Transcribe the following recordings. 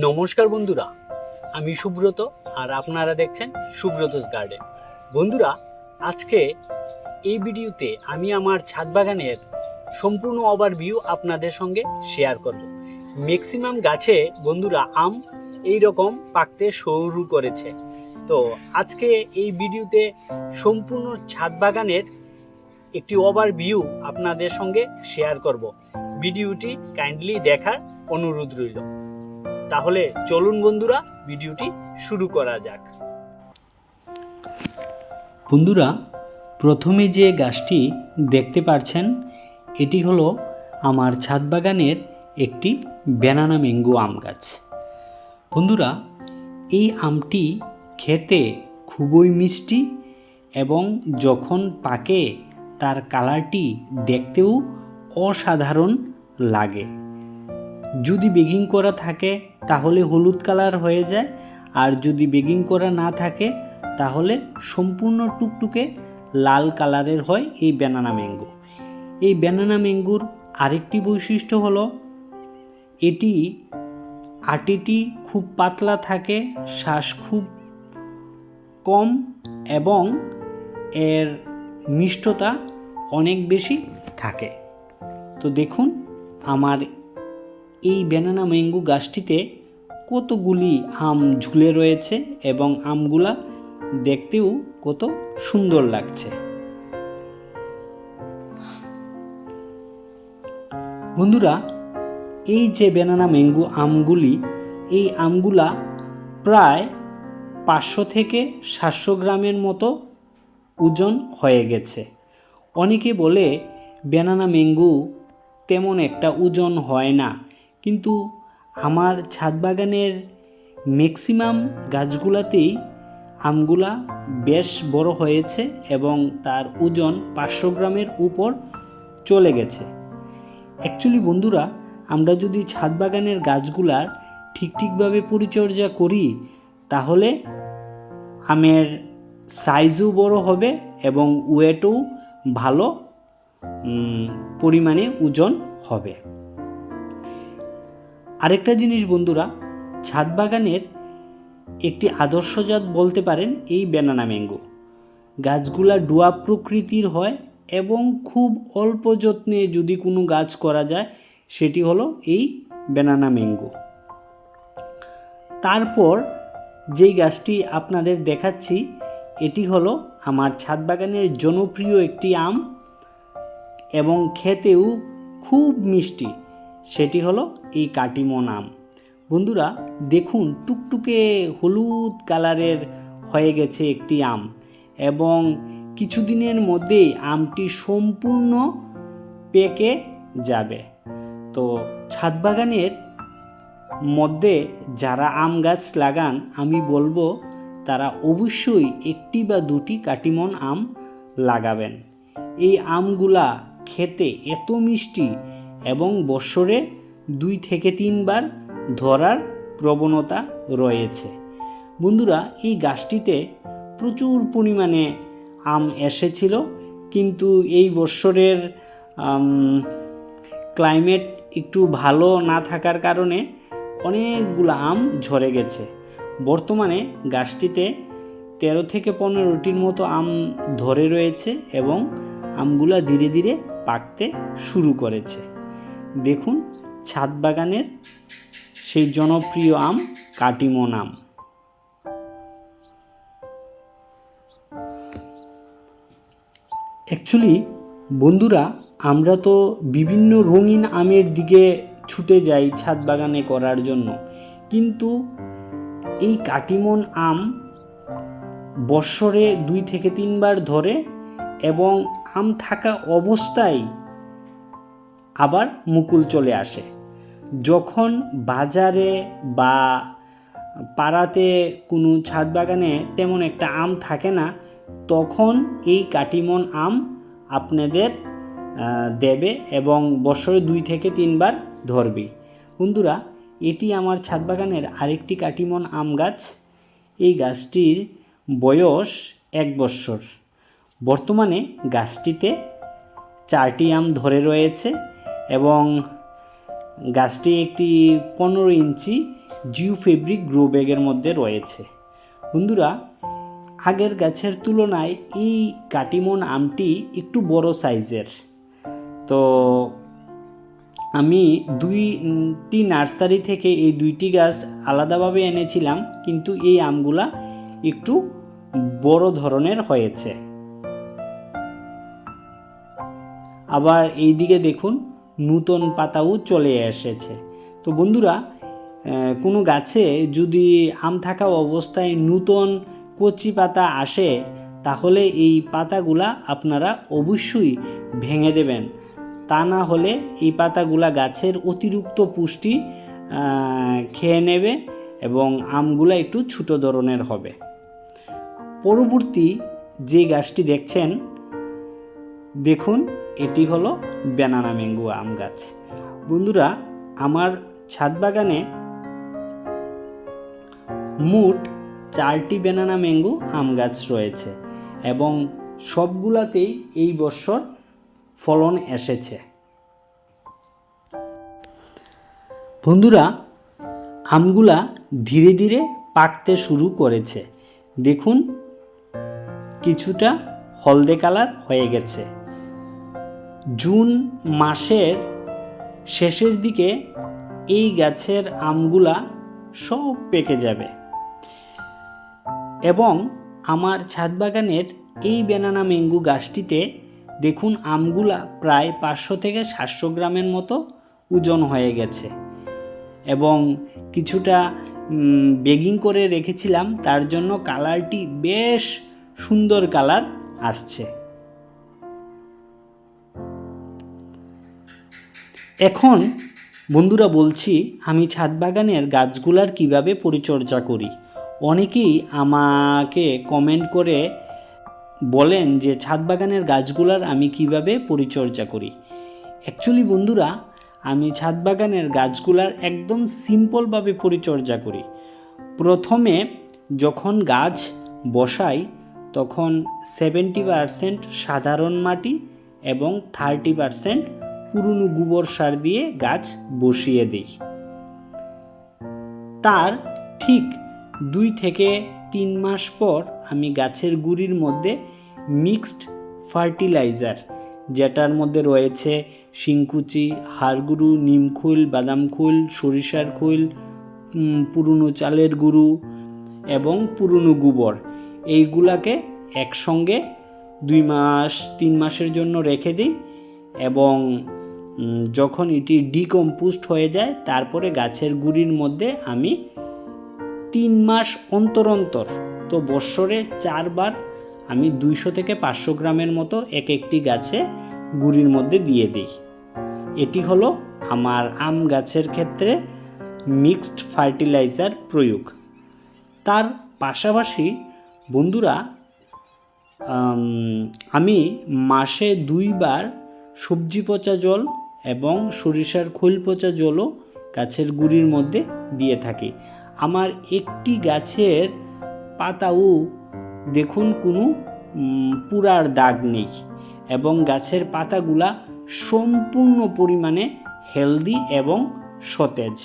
নমস্কার বন্ধুরা, আমি সুব্রত আর আপনারা দেখছেন সুব্রতস গার্ডেন। বন্ধুরা, আজকে এই ভিডিওতে আমি আমার ছাদ বাগানের সম্পূর্ণ ওভারভিউ আপনাদের সঙ্গে শেয়ার করব। ম্যাক্সিমাম গাছে বন্ধুরা আম এই রকম পাকতে শুরু করেছে। তো আজকে এই ভিডিওতে সম্পূর্ণ ছাদ বাগানের একটি ওভারভিউ আপনাদের সঙ্গে শেয়ার করব। ভিডিওটি কাইন্ডলি দেখার অনুরোধ রইল। তাহলে চলুন বন্ধুরা, ভিডিওটি শুরু করা যাক। বন্ধুরা, প্রথমে যে গাছটি দেখতে পাচ্ছেন এটি হলো আমার ছাদ বাগানের একটি ব্যানানা ম্যাঙ্গো আম গাছ। বন্ধুরা, এই আমটি খেতে খুবই মিষ্টি এবং যখন পাকে তার কালারটি দেখতেও অসাধারণ লাগে। যদি বেকিং করা থাকে তাহলে হলুদ কালার হয়ে যায়, আর যদি বেকিং করা না থাকে তাহলে সম্পূর্ণ টুকটুকে লাল কালারের হয় এই ব্যানানা ম্যাঙ্গো। এই ব্যানানা ম্যাঙ্গোর আরেকটি বৈশিষ্ট্য হলো এটি আটিটি খুব পাতলা থাকে, শ্বাস খুব কম এবং এর মিষ্টতা অনেক বেশি থাকে। তো দেখুন আমার এই ব্যানানা ম্যাঙ্গো গাছটিতে কতগুলি আম ঝুলে রয়েছে এবং আমগুলা দেখতেও কত সুন্দর লাগছে। বন্ধুরা, এই যে ব্যানানা ম্যাঙ্গো আমগুলি, এই আমগুলা প্রায় 500 থেকে 700 গ্রামের মতো ওজন হয়ে গেছে। অনেকে বলে ব্যানানা ম্যাঙ্গো তেমন একটা ওজন হয় না, কিন্তু আমার ছাদ বাগানের ম্যাক্সিমাম গাছগুলাতেই আমগুলা বেশ বড় হয়েছে এবং তার ওজন 500 গ্রামের উপর চলে গেছে। অ্যাকচুয়ালি বন্ধুরা, আমরা যদি ছাদ বাগানের গাছগুলার ঠিকভাবে পরিচর্যা করি তাহলে আমের সাইজও বড় হবে এবং ওয়েটও ভালো পরিমাণে ওজন হবে। আরেকটা জিনিস বন্ধুরা, ছাদ বাগানের একটি আদর্শ জাত বলতে পারেন এই ব্যানানা ম্যাঙ্গো। গাছগুলা ডুয়া প্রকৃতির হয় এবং খুব অল্প যত্নে যদি কোনো গাছ করা যায় সেটি হলো এই ব্যানানা ম্যাঙ্গো। তারপর যেই গাছটি আপনাদের দেখাচ্ছি এটি হলো আমার ছাদ বাগানের জনপ্রিয় একটি আম এবং খেতেও খুব মিষ্টি, সেটি হলো এই কাটিমন আম। বন্ধুরা দেখুন, টুকটুকে হলুদ কালারের হয়ে গেছে একটি আম এবং কিছুদিনের মধ্যেই আমটি সম্পূর্ণ পেকে যাবে। তো ছাদ বাগানের মধ্যে যারা আম গাছ লাগান আমি বলবো তারা অবশ্যই একটি বা দুটি কাটিমন আম লাগাবেন। এই আমগুলা খেতে এত মিষ্টি এবং বছরে 2 থেকে 3 বার ধরার প্রবণতা রয়েছে। বন্ধুরা, এই গাছটিতে প্রচুর পরিমাণে আম এসেছিল, কিন্তু এই বছরের ক্লাইমেট একটু ভালো না থাকার কারণে অনেকগুলো আম ঝরে গেছে। বর্তমানে গাছটিতে 13 থেকে 15টির মতো আম ধরে রয়েছে এবং আমগুলা ধীরে ধীরে পাকতে শুরু করেছে। দেখুন ছাদ বাগানের সেই জনপ্রিয় আম কাটিমন আম। অ্যাকচুয়ালি বন্ধুরা, আমরা তো বিভিন্ন রঙিন আমের দিকে ছুটে যাই ছাদ বাগানে করার জন্য, কিন্তু এই কাটিমন আম বছরে 2 থেকে 3 বার ধরে এবং আম থাকা অবস্থায় আবার মুকুল চলে আসে। যখন বাজারে বা পাড়াতে কোনো ছাদ বাগানে তেমন একটা আম থাকে না, তখন এই কাটিমন আম আপনাদের দেবে এবং বছরে 2 থেকে 3 বার ধরবে। বন্ধুরা, এটি আমার ছাদ বাগানের আরেকটি কাটিমন আম গাছ। এই গাছটির বয়স 1 বছর। বর্তমানে গাছটিতে 4টি আম ধরে রয়েছে এবং গাছটি একটি 15 ইঞ্চি জিও ফেব্রিক গ্রো ব্যাগের মধ্যে রয়েছে। বন্ধুরা, আগের গাছের তুলনায় এই কাটিমন আমটি একটু বড় সাইজের। তো আমি দুইটি নার্সারি থেকে এই দুইটি গাছ আলাদাভাবে এনেছিলাম, কিন্তু এই আমগুলা একটু বড় ধরনের হয়েছে। আবার এই দিকে দেখুন, নতুন পাতাও চলে এসেছে। তো বন্ধুরা, কোনো গাছে যদি আম থাকা অবস্থায় নতুন কচি পাতা আসে, তাহলে এই পাতাগুলা আপনারা অবশ্যই ভেঙে দেবেন। তা না হলে এই পাতাগুলা গাছের অতিরিক্ত পুষ্টি খেয়ে নেবে এবং আমগুলা একটু ছোটো ধরনের হবে। পরবর্তী যে গাছটি দেখছেন, দেখুন, এটি হলো ব্যানানা ম্যাঙ্গো আম গাছ। বন্ধুরা, আমার ছাদ বাগানে মোট 4টি ব্যানানা ম্যাঙ্গো আম গাছ রয়েছে এবং সবগুলাতেই এই বছর ফলন এসেছে। বন্ধুরা, আমগুলা ধীরে ধীরে পাকতে শুরু করেছে। দেখুন, কিছুটা হলদে কালার হয়ে গেছে। জুন মাসের শেষের দিকে এই গাছের আমগুলা সব পেকে যাবে এবং আমার ছাদ বাগানের এই ব্যানানা ম্যাঙ্গো গাছটিতে দেখুন, আমগুলা প্রায় 500 থেকে 700 গ্রামের মতো ওজন হয়ে গেছে এবং কিছুটা বেগিং করে রেখেছিলাম, তার জন্য কালারটি বেশ সুন্দর কালার আসছে। এখন বন্ধুরা বলছি, আমি ছাদ বাগানের গাছগুলার কিভাবে পরিচর্যা করি। অনেকেই আমাকে কমেন্ট করে বলেন যে ছাদ বাগানের গাছগুলার আমি কিভাবে পরিচর্যা করি। অ্যাকচুয়ালি বন্ধুরা, আমি ছাদ বাগানের গাছগুলার একদম সিম্পলভাবে পরিচর্যা করি। প্রথমে যখন গাছ বসাই, তখন 70% সাধারণ মাটি এবং 30% পুরনো গোবর সার দিয়ে গাছ বসিয়ে দিই। তার ঠিক 2 থেকে 3 মাস পর আমি গাছের গুঁড়ির মধ্যে মিক্সড ফার্টিলাইজার, যেটার মধ্যে রয়েছে শিংকুচি, হাড়গুঁড়ো, নিমখোল, বাদাম খোল, সরিষার খোল, পুরনো চালের গুঁড়ো এবং পুরনো গোবর, এইগুলাকে একসঙ্গে 2 মাস 3 মাসের জন্য রেখে দিই এবং যখন এটি ডিকম্পোস্ট হয়ে যায়, তারপরে গাছের গুঁড়ির মধ্যে আমি 3 মাস অন্তর অন্তর, তো বৎসরে 4 বার আমি 200 থেকে 500 গ্রামের মতো এক একটি গাছে গুঁড়ির মধ্যে দিয়ে দিই। এটি হলো আমার আম গাছের ক্ষেত্রে মিক্সড ফার্টিলাইজার প্রয়োগ। তার পাশাপাশি বন্ধুরা, আমি মাসে 2 বার সবজি পচা জল এবং সরিষার খোল পচা জলও গাছের গুঁড়ির মধ্যে দিয়ে থাকি। আমার একটি গাছের পাতাও দেখুন কোনো পুরার দাগ নেই এবং গাছের পাতাগুলা সম্পূর্ণ পরিমাণে হেলদি এবং সতেজ।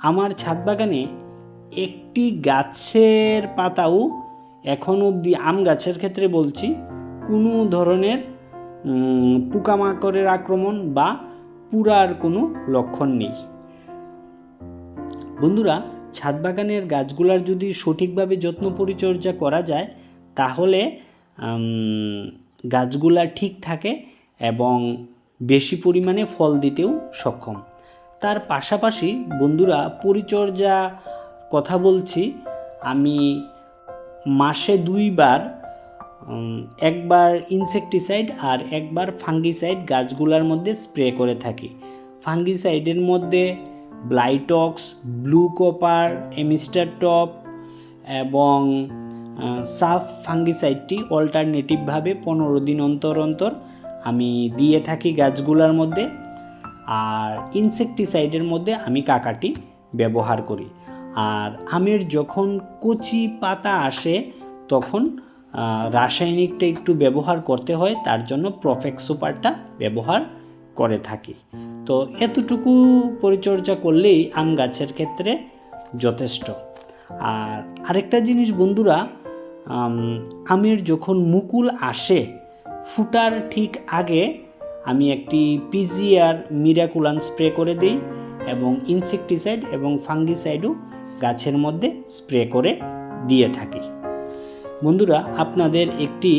আমার ছাদ বাগানে একটি গাছের পাতাও এখন অবধি, আম গাছের ক্ষেত্রে বলছি, কোনো ধরনের পোকামাকড়ের আক্রমণ বা পুরার কোনো লক্ষণ নেই। বন্ধুরা, ছাদ বাগানের গাছগুলার যদি সঠিকভাবে যত্ন পরিচর্যা করা যায়, তাহলে গাছগুলা ঠিক থাকে এবং বেশি পরিমাণে ফল দিতেও সক্ষম। তার পাশাপাশি বন্ধুরা, পরিচর্যা কথা বলছি, আমি মাসে 2 বার, একবার ইনসেকটিসাইড আর একবার ফাঙ্গিসাইড গাছগুলার মধ্যে স্প্রে করে থাকি। ফাঙ্গিসাইডের মধ্যে Blitox, blue copper, Amistar top এবং সাফ ফাঙ্গিসাইডটি অল্টারনেটিভভাবে 15 দিন অন্তর অন্তর আমি দিয়ে থাকি গাছগুলার মধ্যে। আর ইনসেকটিসাইডের মধ্যে আমি কাকাটি ব্যবহার করি। আর আমের যখন কচি পাতা আসে, তখন রাসায়নিকটা একটু ব্যবহার করতে হয়, তার জন্য প্রফেক্স সুপারটা ব্যবহার করে থাকি। তো এতটুকু পরিচর্যা করলেই আম গাছের ক্ষেত্রে যথেষ্ট। আর আরেকটা জিনিস বন্ধুরা, আমের যখন মুকুল আসে ফুটার ঠিক আগে আমি একটি পিজিআর মিরাকুলাম স্প্রে করে দিই এবং ইনসেকটিসাইড এবং ফাঙ্গিসাইডও গাছের মধ্যে স্প্রে করে দিয়ে থাকি। বন্ধুরা, আপনাদের একটি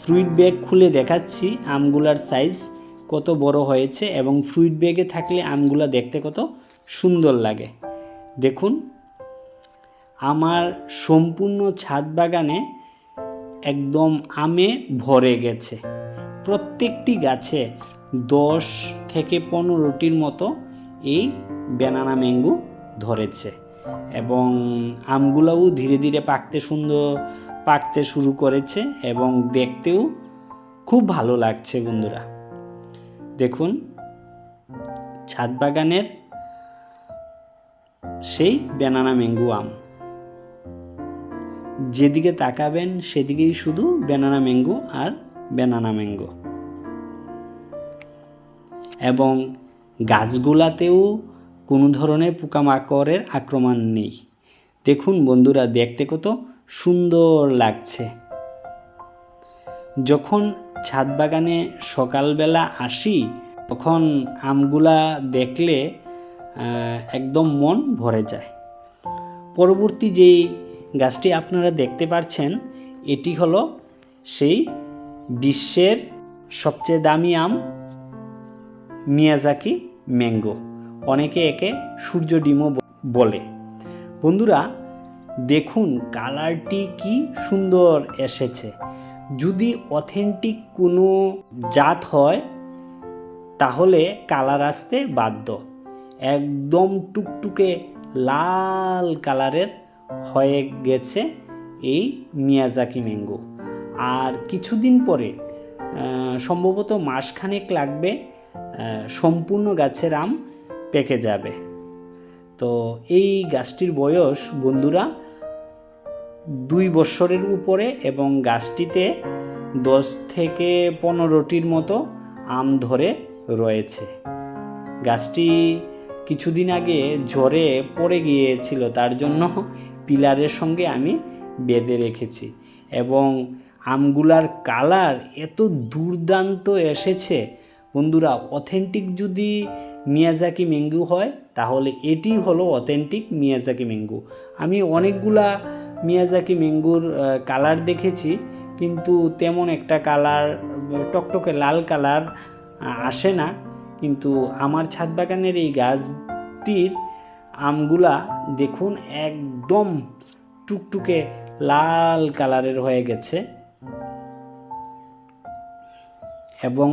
ফ্রুইট ব্যাগ খুলে দেখাচ্ছি আমগুলার সাইজ কত বড় হয়েছে এবং ফ্রুইট ব্যাগে থাকলে আমগুলা দেখতে কত সুন্দর লাগে। দেখুন, আমার সম্পূর্ণ ছাদ বাগানে একদম আমে ভরে গেছে। প্রত্যেকটি গাছে 10 থেকে 15টির মতো এই ব্যানানা ম্যাঙ্গো ধরেছে এবং আমগুলোও ধীরে ধীরে পাকতে শুরু করেছে এবং দেখতেও খুব ভালো লাগছে। বন্ধুরা দেখুন, ছাদ বাগানের সেই ব্যানানা ম্যাঙ্গো আম, যেদিকে তাকাবেন সেদিকেই শুধু ব্যানানা ম্যাঙ্গো আর ব্যানানা ম্যাঙ্গো। এবং গাছগুলাতেও কোনো ধরনের পোকামাকড়ের আক্রমণ নেই। দেখুন বন্ধুরা, দেখতে কত সুন্দর লাগছে। যখন ছাদ বাগানে সকালবেলা আসি তখন আমগুলা দেখলে একদম মন ভরে যায়। পরবর্তী যেই গাছটি আপনারা দেখতে পাচ্ছেন, এটি হলো সেই বিশ্বের সবচেয়ে দামি আম মিয়াজাকি ম্যাঙ্গো, অনেকে একে সূর্য ডিমও বলে। বন্ধুরা দেখুন, কালারটি কি সুন্দর এসেছে। যদি অথেন্টিক কোনো জাত হয় তাহলে কালার আসতে বাধ্য। একদম টুকটুকে লাল কালারের হয়ে গেছে এই মিয়াজাকি ম্যাঙ্গো। আর কিছুদিন পরে, সম্ভবত মাসখানেক লাগবে, সম্পূর্ণ গাছের আম পেকে যাবে। তো এই গাছটির বয়স বন্ধুরা 2 বছরের উপরে এবং গাছটিতে 10 থেকে 15টির মতো আম ধরে রয়েছে। গাছটি কিছুদিন আগে ঝড়ে পড়ে গিয়েছিল, তার জন্য পিলারের সঙ্গে আমি বেঁধে রেখেছি এবং আমগুলার কালার এত দুর্দান্ত এসেছে। বন্ধুরা, অথেন্টিক যদি মিয়াজাকি ম্যাঙ্গো হয় তাহলে এটি হলো অথেন্টিক মিয়াজাকি ম্যাঙ্গো। আমি অনেকগুলা মিয়াজাকি ম্যাঙ্গোর কালার দেখেছি, কিন্তু তেমন একটা কালার, টকটকে লাল কালার আসে না। কিন্তু আমার ছাদ বাগানের এই গাছটির আমগুলা দেখুন একদম টুকটুকে লাল কালারের হয়ে গেছে এবং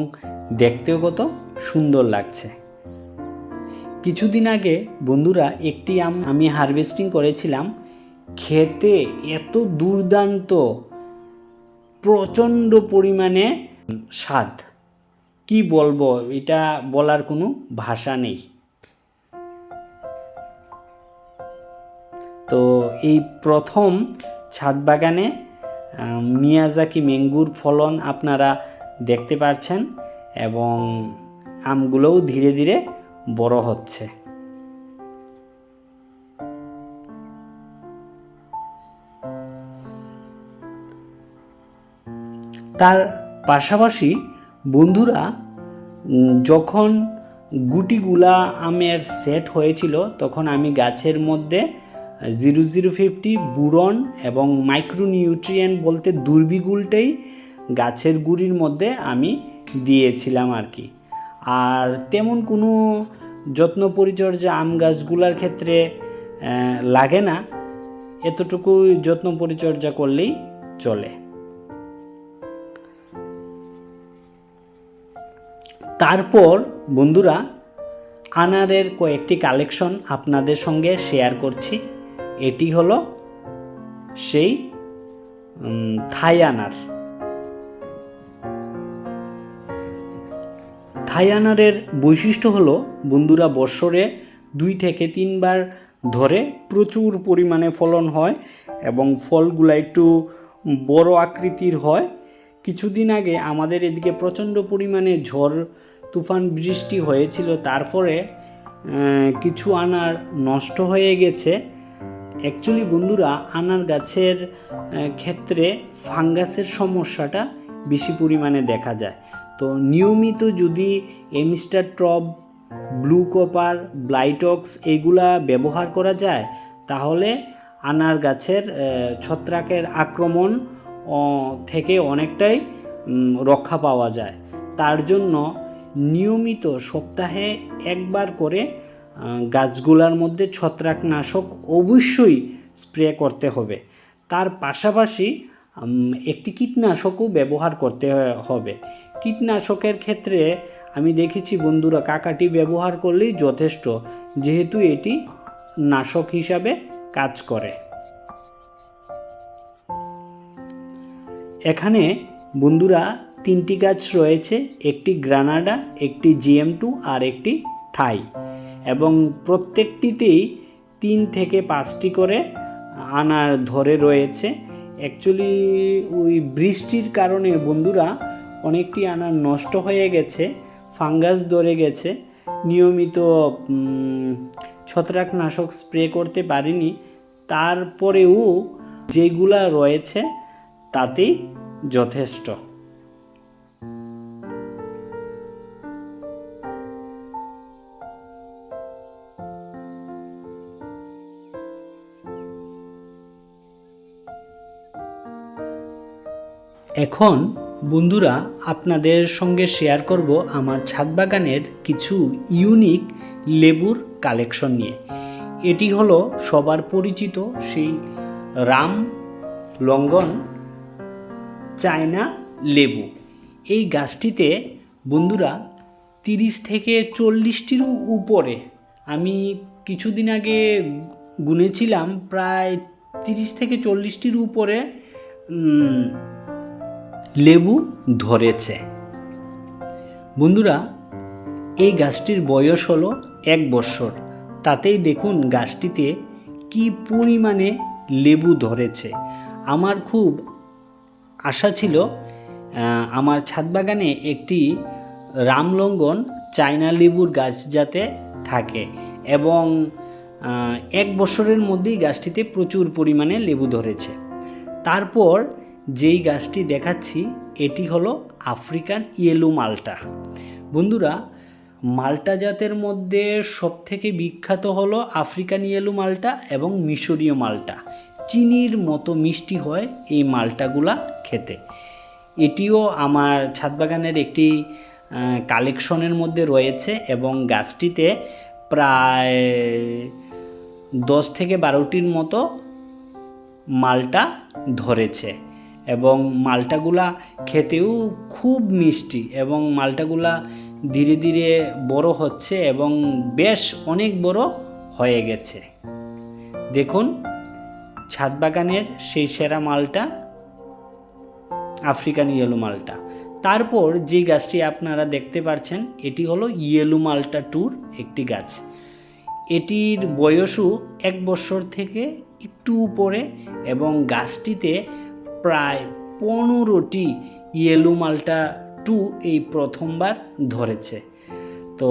দেখতেও কত সুন্দর লাগছে। কিছুদিন আগে বন্ধুরা একটি আম আমি হারভেস্টিং করেছিলাম, খেতে এত দুর্দান্ত, প্রচণ্ড পরিমাণে স্বাদ, কি বলবো, এটা বলার কোনো ভাষা নেই। তো এই প্রথম ছাদ বাগানে মিয়াজাকি ম্যাঙ্গোর ফলন আপনারা দেখতে পাচ্ছেন এবং আমগুলোও ধীরে ধীরে বড় হচ্ছে। তার পাশাপাশি বন্ধুরা, যখন গুটিগুলা আমের সেট হয়েছিল তখন আমি গাছের মধ্যে 0050 বুরন এবং মাইক্রোনিউট্রিয়েন্ট বলতে দুর্বিগুলটাই গাছের গুঁড়ির মধ্যে আমি দিয়েছিলাম আর কি। আর তেমন কোনো যত্ন পরিচর্যা আম গাছগুলার ক্ষেত্রে লাগে না, এতটুকু যত্ন পরিচর্যা করলেই চলে। তারপর বন্ধুরা, আনারের কয়েকটি কালেকশন আপনাদের সঙ্গে শেয়ার করছি। এটি হলো সেই থাই আনার। থাই আনারের বৈশিষ্ট্য হলো বন্ধুরা, বছরে 2 থেকে 3 বার ধরে প্রচুর পরিমাণে ফলন হয় এবং ফলগুলা একটু বড় আকৃতির হয়। কিছুদিন আগে আমাদের এদিকে প্রচণ্ড পরিমাণে ঝড় তুফান বৃষ্টি হয়েছিল, তারপরে কিছু আনার নষ্ট হয়ে গেছে। অ্যাকচুয়ালি বন্ধুরা, আনার গাছের ক্ষেত্রে ফাঙ্গাসের সমস্যাটা বেশি পরিমাণে দেখা যায়। তো নিয়মিত যদি এমিস্টার ট্রপ, ব্লু কপার, ব্লাইটক্স এগুলা ব্যবহার করা যায়, তাহলে আনার গাছের ছত্রাকের আক্রমণ থেকে অনেকটাই রক্ষা পাওয়া যায়। তার জন্য নিয়মিত সপ্তাহে একবার করে গাছগুলোর মধ্যে ছত্রাকনাশক অবশ্যই স্প্রে করতে হবে। তার পাশাপাশি একটি কীটনাশকও ব্যবহার করতে হবে। কীটনাশকের ক্ষেত্রে আমি দেখেছি বন্ধুরা, কাকাটি ব্যবহার করলেই যথেষ্ট, যেহেতু এটি নাশক হিসাবে কাজ করে। এখানে বন্ধুরা 3টি গাছ রয়েছে, একটি গ্রানাডা, একটি GM2 আর একটি থাই, এবং প্রত্যেকটিতেই 3 থেকে 5টি করে আনার ধরে রয়েছে। অ্যাকচুয়ালি ওই বৃষ্টির কারণে বন্ধুরা অনেকটি আনার নষ্ট হয়ে গেছে, ফাঙ্গাস ধরে গেছে, নিয়মিত ছত্রাকনাশক স্প্রে করতে পারিনি। তারপরেও যেগুলা রয়েছে তাতেই যথেষ্ট। এখন বন্ধুরা আপনাদের সঙ্গে শেয়ার করব আমার ছাদ বাগানের কিছু ইউনিক লেবুর কালেকশন নিয়ে। এটি হলো সবার পরিচিত সেই রাম লঙ্ঘন চায়না লেবু। এই গাছটিতে বন্ধুরা 30 থেকে 40টির উপরে, আমি কিছুদিন আগে গুনেছিলাম, প্রায় 30 থেকে 40টির উপরে লেবু ধরেছে। বন্ধুরা, এই গাছটির বয়স হলো 1 বছর। তাতেই দেখুন গাছটিতে কি পরিমাণে লেবু ধরেছে। আমার খুব আশা ছিল আমার ছাদ বাগানে একটি রামলঙ্ঘন চায়না লেবুর গাছ যাতে থাকে, এবং 1 বছরের মধ্যেই গাছটিতে প্রচুর পরিমাণে লেবু ধরেছে। তারপর যেই গাছটি দেখাচ্ছি এটি হলো আফ্রিকান ইয়েলো মাল্টা। বন্ধুরা, মাল্টা জাতের মধ্যে সবথেকে বিখ্যাত হলো আফ্রিকান ইয়েলো মাল্টা এবং মিশরীয় মাল্টা। চিনির মতো মিষ্টি হয় এই মাল্টাগুলা খেতে। এটিও আমার ছাদ বাগানের একটি কালেকশনের মধ্যে রয়েছে, এবং গাছটিতে প্রায় 10 থেকে 12টির মতো মাল্টা ধরেছে, এবং মাল্টাগুলা খেতেও খুব মিষ্টি, এবং মাল্টাগুলা ধীরে ধীরে বড় হচ্ছে এবং বেশ অনেক বড় হয়ে গেছে। দেখুন ছাদ বাগানের সেই সেরা মালটা আফ্রিকান ইয়েলো মাল্টা। তারপর যে গাছটি আপনারা দেখতে পাচ্ছেন এটি হলো ইয়েলো মাল্টা টুর একটি গাছ। এটির বয়সও 1 বছর থেকে একটু উপরে, এবং গাছটিতে প্রায় 15টি ইয়েলো মাল্টা টু এই প্রথমবার ধরেছে। তো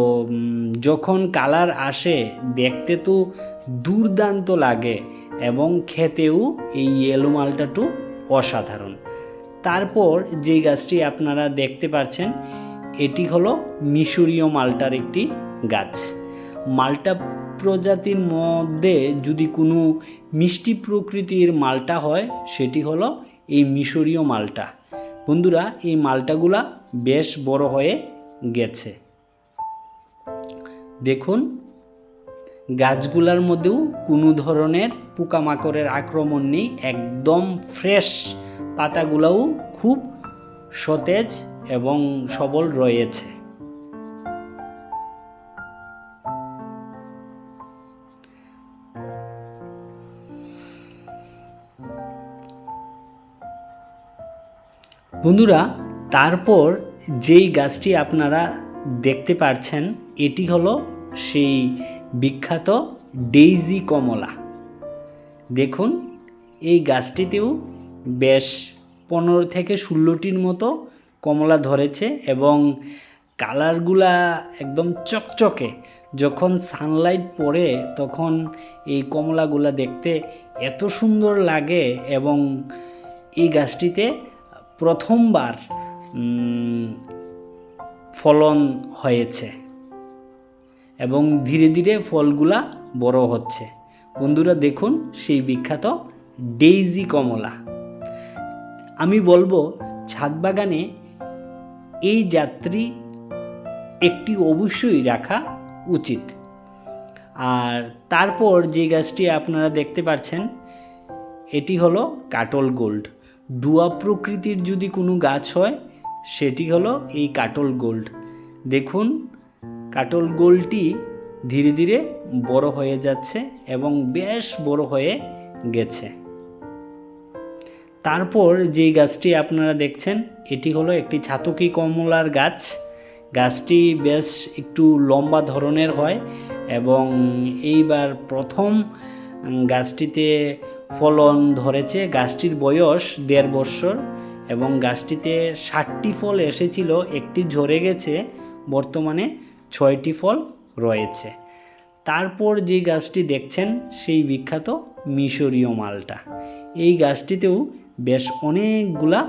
যখন কালার আসে দেখতে তো দুর্দান্ত লাগে, এবং খেতেও এই ইয়েলো মাল্টা টু অসাধারণ। তারপর যে গাছটি আপনারা দেখতে পাচ্ছেন এটি হলো মিশরীয় মাল্টার একটি গাছ। মাল্টা প্রজাতির মধ্যে যদি কোনো মিষ্টি প্রকৃতির মাল্টা হয় সেটি হলো এই মিশরীয় মাল্টা। বন্ধুরা, এই মাল্টাগুলা বেশ বড় হয়ে গেছে। দেখুন গাছগুলার মধ্যেও কোনো ধরনের পোকামাকড়ের আক্রমণ নেই, একদম ফ্রেশ, পাতাগুলাও খুব সতেজ এবং সবল রয়েছে। বন্ধুরা, তারপর যেই গাছটি আপনারা দেখতে পাচ্ছেন এটি হলো সেই বিখ্যাত ডেইজি কমলা। দেখুন এই গাছটিতেও বেশ 15 থেকে 16টির মতো কমলা ধরেছে, এবং কালারগুলা একদম চকচকে। যখন সানলাইট পড়ে তখন এই কমলাগুলা দেখতে এত সুন্দর লাগে। এবং এই গাছটিতে প্রথমবার ফলন হয়েছে এবং ধীরে ধীরে ফলগুলা বড় হচ্ছে। বন্ধুরা দেখুন সেই বিখ্যাত ডেইজি কমলা। আমি বলবো ছাদ বাগানে এই জাতটি একটি অবশ্যই রাখা উচিত। আর তারপর যে গাছটি আপনারা দেখতে পাচ্ছেন এটি হলো কাটল গোল্ড। ডুয়া প্রকৃতির যদি কোনো গাছ হয় সেটি হলো এই কাটল গোল্ড। দেখুন কাটল গোল্ডটি ধীরে ধীরে বড় হয়ে যাচ্ছে এবং বেশ বড় হয়ে গেছে। তারপর যেই গাছটি আপনারা দেখছেন এটি হলো একটি ছাতকি কমলার গাছ। গাছটি বেশ একটু লম্বা ধরনের হয় এবং এইবার প্রথম গাছটিতে ফলন ধরেছে। গাছটির বয়স 1.5 বছর এবং গাছটিতে 60টি ফল এসেছিল, একটি ঝরে গেছে, বর্তমানে 6টি ফল রয়েছে। তারপর যে গাছটি দেখছেন সেই বিখ্যাত মিশরীয় মালটা। এই গাছটিতেও বেশ অনেকগুলা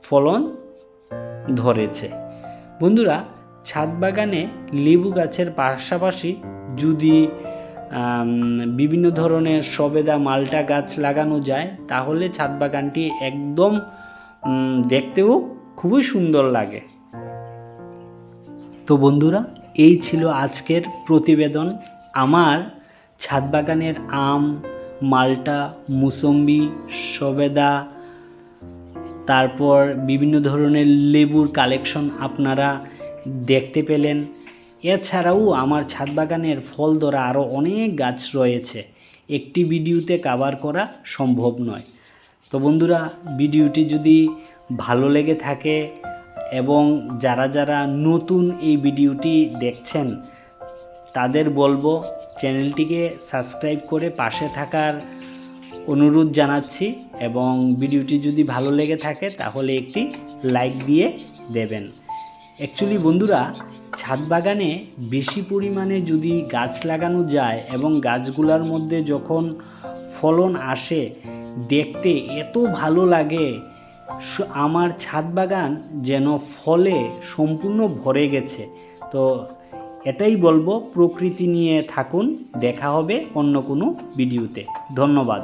ফলন ধরেছে। বন্ধুরা ছাদ বাগানে লেবু গাছের পাশাপাশি যদি বিভিন্ন ধরনের সবেদা মালটা গাছ লাগানো যায় তাহলে ছাদ বাগানটি একদম দেখতেও খুবই সুন্দর লাগে। তো বন্ধুরা এই ছিল আজকের প্রতিবেদন। আমার ছাদ বাগানের আম, মালটা, মুসম্বি, সবেদা, তারপর বিভিন্ন ধরনের লেবুর কালেকশন আপনারা দেখতে পেলেন। এছাড়াও আমার ছাদ বাগানের ফল ধরা আরও অনেক গাছ রয়েছে, একটি ভিডিওতে কভার করা সম্ভব নয়। তো বন্ধুরা ভিডিওটি যদি ভালো লেগে থাকে এবং যারা যারা নতুন এই ভিডিওটি দেখছেন তাদের বলবো চ্যানেলটিকে সাবস্ক্রাইব করে পাশে থাকার অনুরোধ জানাচ্ছি এবং ভিডিওটি যদি ভালো লেগে থাকে তাহলে একটি লাইক দিয়ে দেবেন। অ্যাকচুয়ালি বন্ধুরা ছাদ বাগানে বেশি পরিমাণে যদি গাছ লাগানো যায় এবং গাছগুলোর মধ্যে যখন ফলন আসে দেখতে এত ভালো লাগে। আমার ছাদ বাগান যেন ফলে সম্পূর্ণ ভরে গেছে। তো এটাই বলবো, প্রকৃতি নিয়ে থাকুন। দেখা হবে অন্য কোনো ভিডিওতে। ধন্যবাদ।